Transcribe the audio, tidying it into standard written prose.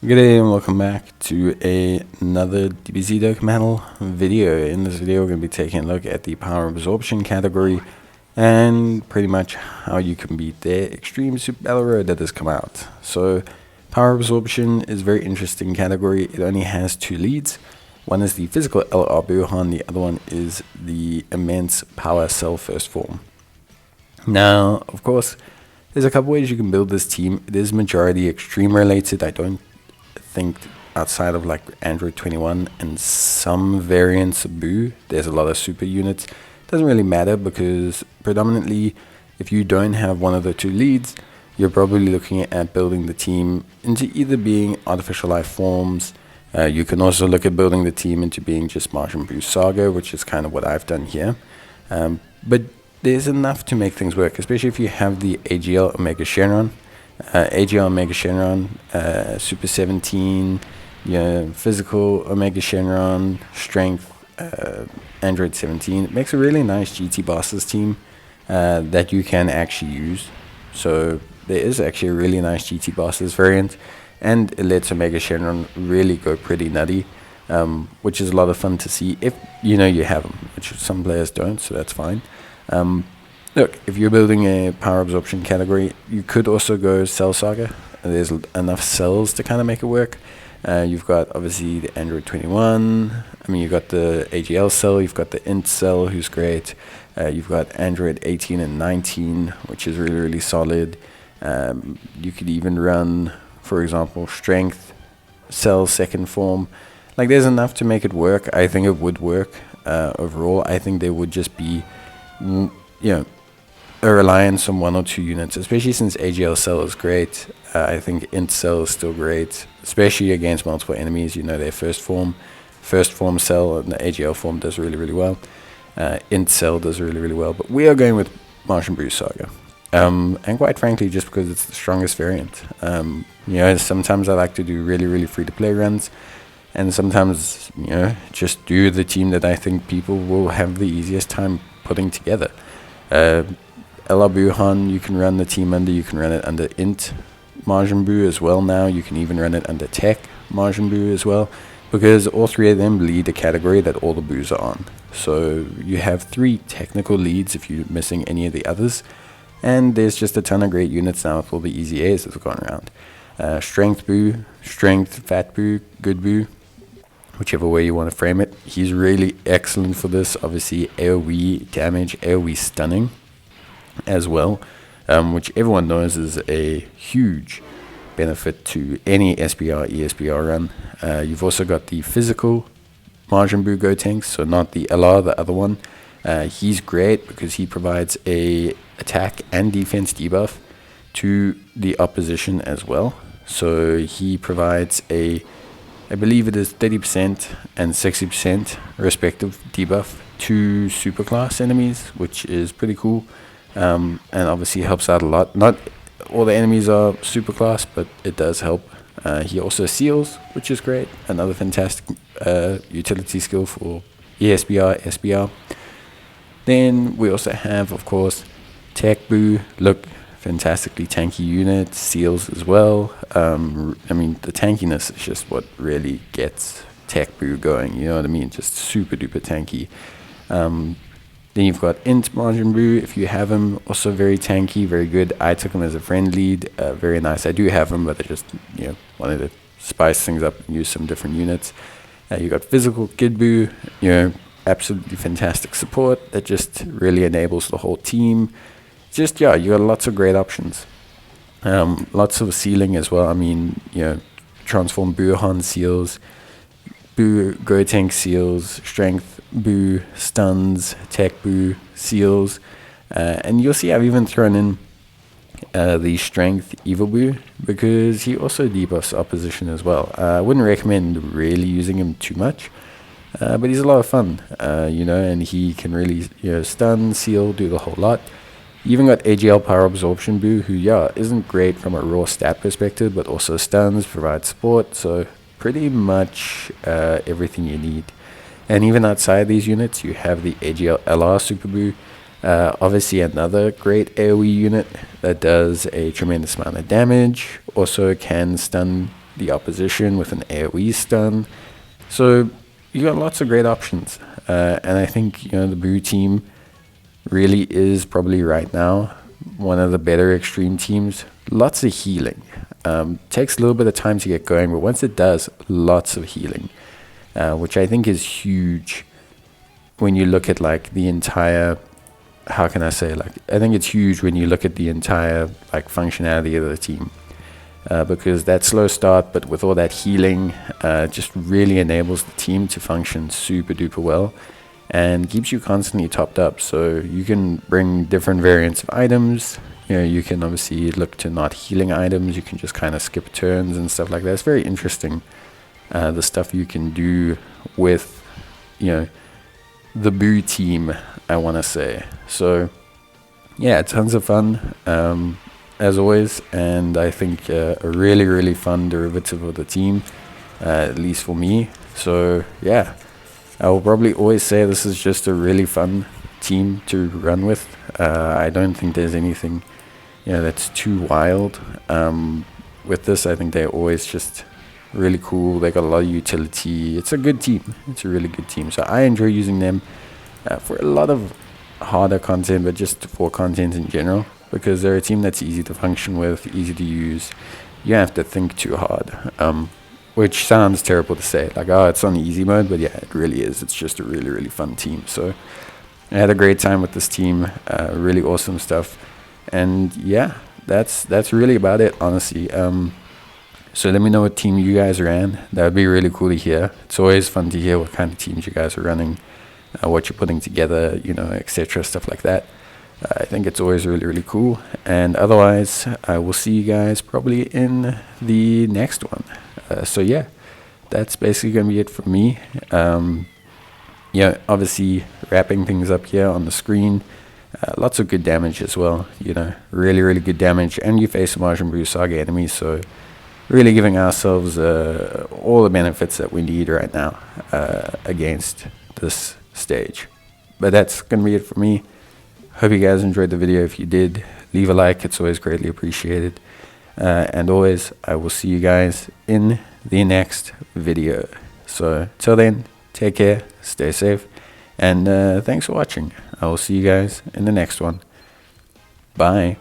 Good day and welcome back to another DBZ Dokkan panel video. In this video we're going to be taking a look at the Power Absorption category and pretty much how you can beat their Extreme Super Battle Road that has come out. So Power Absorption is a very interesting category. It only has two leads. One is the physical LR Buhan, the other one is the immense Power Cell first form. Now of course there's a couple ways you can build this team. It is majority Extreme related. I don't think outside of like Android 21 and some variants of Boo, there's a lot of super units. Doesn't really matter because predominantly if you don't have one of the two leads, you're probably looking at building the team into either being artificial life forms. You can also look at building the team into being just Martian Boo Saga, which is kind of what I've done here. But there's enough to make things work, especially if you have the AGL Omega Shenron. AGL Omega Shenron, Super 17, Physical Omega Shenron, Strength, Android 17. It makes a really nice GT Bosses team that you can actually use. So there is actually a really nice GT Bosses variant, and it lets Omega Shenron really go pretty nutty, which is a lot of fun to see if you have them, which some players don't, so that's fine. Look, if you're building a Power Absorption category, you could also go Cell Saga. There's enough cells to kind of make it work. You've got obviously the Android 21. You've got the AGL cell. You've got the Int cell, who's great. You've got Android 18 and 19, which is really, really solid. You could even run, for example, Strength cell second form. Like, there's enough to make it work. I think it would work overall. I think there would just be, a reliance on one or two units, especially since AGL cell is great. I think Int cell is still great, especially against multiple enemies. Their first form cell and the AGL form does really, really well. Int cell does really, really well, but we are going with Martian Boo Saga. And quite frankly, just because it's the strongest variant. Sometimes I like to do really, really free-to-play runs, and sometimes, just do the team that I think people will have the easiest time putting together. LR Buhan, you can run the team under. You can run it under Int Martian Boo as well now. You can even run it under Tech Martian Boo as well, because all three of them lead a category that all the Boos are on. So you have three technical leads if you're missing any of the others. And there's just a ton of great units now with all the easy A's that have gone around. Strength Boo, Strength, Fat Boo, Good Boo, whichever way you want to frame it. He's really excellent for this. Obviously AoE damage, AoE stunning as well, which everyone knows is a huge benefit to any SBR, ESBR run. You've also got the physical Martian Boo Go Tanks, so not the LR, the other one. He's great because he provides a attack and defense debuff to the opposition as well. So he provides I believe it is 30% and 60% respective debuff to superclass enemies, which is pretty cool. And obviously helps out a lot. Not all the enemies are superclass, but it does help. He also seals, which is great. Another fantastic utility skill for ESBR, SBR. Then we also have, of course, Tech Boo. Look, fantastically tanky unit, seals as well. The tankiness is just what really gets Tech Boo going, you know what I mean? Just super duper tanky. Then you've got Int Martian Boo, if you have him, also very tanky, very good. I took him as a friend lead, very nice. I do have him, but I just wanted to spice things up and use some different units. You got Physical Kid Boo, absolutely fantastic support that just really enables the whole team. You got lots of great options. Lots of sealing as well. Transform Buhan seals, Boo Go Tank seals, Strength Boo stuns, Tech Boo seals, and you'll see I've even thrown in the Strength Evil Boo because he also debuffs opposition as well. I wouldn't recommend really using him too much, but he's a lot of fun, and he can really stun, seal, do the whole lot. You even got AGL Power Absorption Boo, who isn't great from a raw stat perspective, but also stuns, provides support, so pretty much everything you need. And even outside these units, you have the AGL LR Super Boo, obviously another great AoE unit that does a tremendous amount of damage, also can stun the opposition with an AoE stun. So you got lots of great options. And I think, you know, the Boo team really is probably right now one of the better extreme teams. Lots of healing. Takes a little bit of time to get going, but once it does, lots of healing, which I think is huge when you look at like the entire, how can I say, like, I think it's huge when you look at the entire like functionality of the team, because that slow start, but with all that healing, just really enables the team to function super duper well and keeps you constantly topped up. So you can bring different variants of items. You know, you can obviously look to not healing items. You can just kind of skip turns and stuff like that. It's very interesting, the stuff you can do with, you know, the Boo team, I want to say. So yeah, tons of fun, as always, and I think a really, really fun derivative of the team, at least for me. So yeah, I will probably always say this is just a really fun team to run with. I don't think there's anything, you know, that's too wild with this. I think they're always just really cool. They got a lot of utility. It's a good team. It's a really good team. So I enjoy using them for a lot of harder content, but just for content in general, because they're a team that's easy to function with, easy to use. You don't have to think too hard, which sounds terrible to say, like, oh, it's on easy mode, but yeah, it really is. It's just a really, really fun team. So I had a great time with this team. Really awesome stuff. And yeah, that's really about it, honestly. So let me know what team you guys are in. That would be really cool to hear. It's always fun to hear what kind of teams you guys are running, what you're putting together, you know, etc., stuff like that. I think it's always really, really cool. And otherwise, I will see you guys probably in the next one. So yeah, that's basically going to be it for me. Yeah, obviously wrapping things up here on the screen. Lots of good damage as well, you know, really, really good damage. And you face a Majin Buu Saga enemy, so really giving ourselves all the benefits that we need right now against this stage. But that's going to be it for me. Hope you guys enjoyed the video. If you did, leave a like. It's always greatly appreciated. And always, I will see you guys in the next video. So till then, take care, stay safe, and thanks for watching. I will see you guys in the next one. Bye.